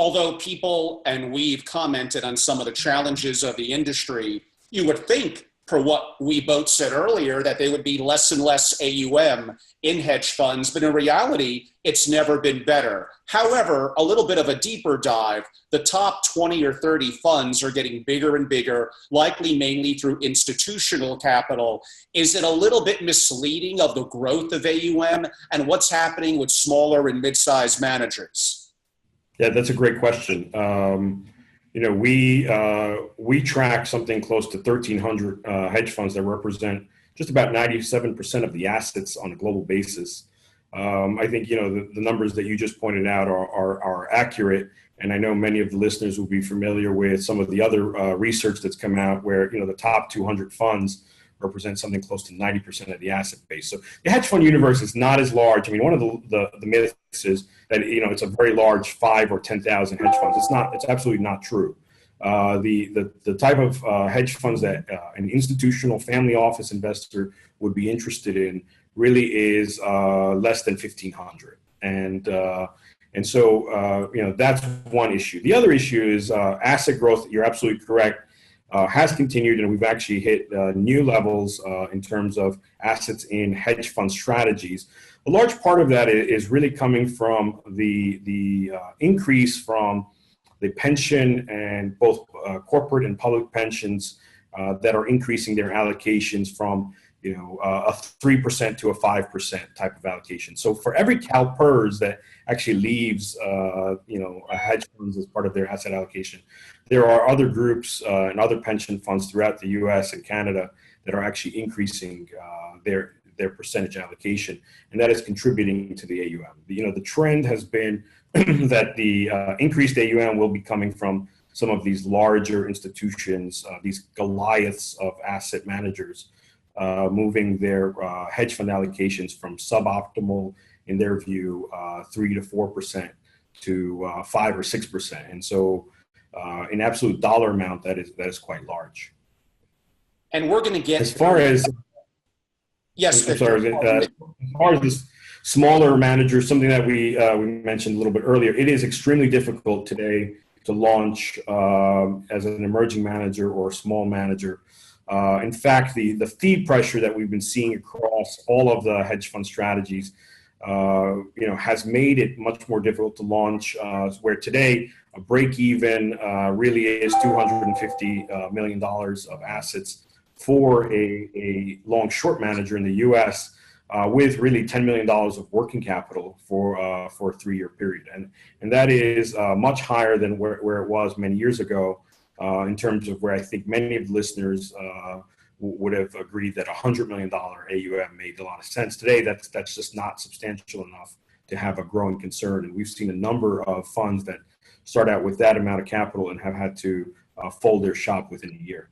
although people, and we've commented on some of the challenges of the industry, you would think, for what we both said earlier, that there would be less and less AUM in hedge funds, but in reality, it's never been better. However, a little bit of a deeper dive, the top 20 or 30 funds are getting bigger and bigger, likely mainly through institutional capital. Is it a little bit misleading of the growth of AUM and what's happening with smaller and mid-sized managers? Yeah, that's a great question. We track something close to 1,300 hedge funds that represent just about 97% of the assets on a global basis. I think, the numbers that you just pointed out are accurate. And I know many of the listeners will be familiar with some of the other research that's come out where, the top 200 funds represent something close to 90% of the asset base. So the hedge fund universe is not as large. I mean, one of the myths is that, it's a very large 5,000 or 10,000 hedge funds. It's absolutely not true. The type of hedge funds that an institutional family office investor would be interested in really is less than 1,500. And so, that's one issue. The other issue is asset growth. You're absolutely correct. Has continued, and we've actually hit new levels in terms of assets in hedge fund strategies. A large part of that is really coming from the increase from the pension and both corporate and public pensions that are increasing their allocations from a 3% to a 5% type of allocation. So for every CalPERS that actually leaves a hedge funds as part of their asset allocation, there are other groups and other pension funds throughout the U.S. and Canada that are actually increasing their percentage allocation, and that is contributing to the AUM. The trend has been that the increased AUM will be coming from some of these larger institutions, these Goliaths of asset managers, moving their hedge fund allocations from suboptimal, in their view, 3 to 4% to 5 or 6%. And so in absolute dollar amount, that is quite large. And we're going to get as far as yes, I'm sorry, as far as this smaller managers, something that we mentioned a little bit earlier, it is extremely difficult today to launch as an emerging manager or a small manager. In fact, the fee pressure that we've been seeing across all of the hedge fund strategies, has made it much more difficult to launch. Where today a break even really is $250 million of assets for a long short manager in the U.S. With really $10 million of working capital for a 3-year period, and that is much higher than where it was many years ago. In terms of where I think many of the listeners would have agreed that $100 million AUM made a lot of sense. Today, that's just not substantial enough to have a growing concern. And we've seen a number of funds that start out with that amount of capital and have had to fold their shop within a year.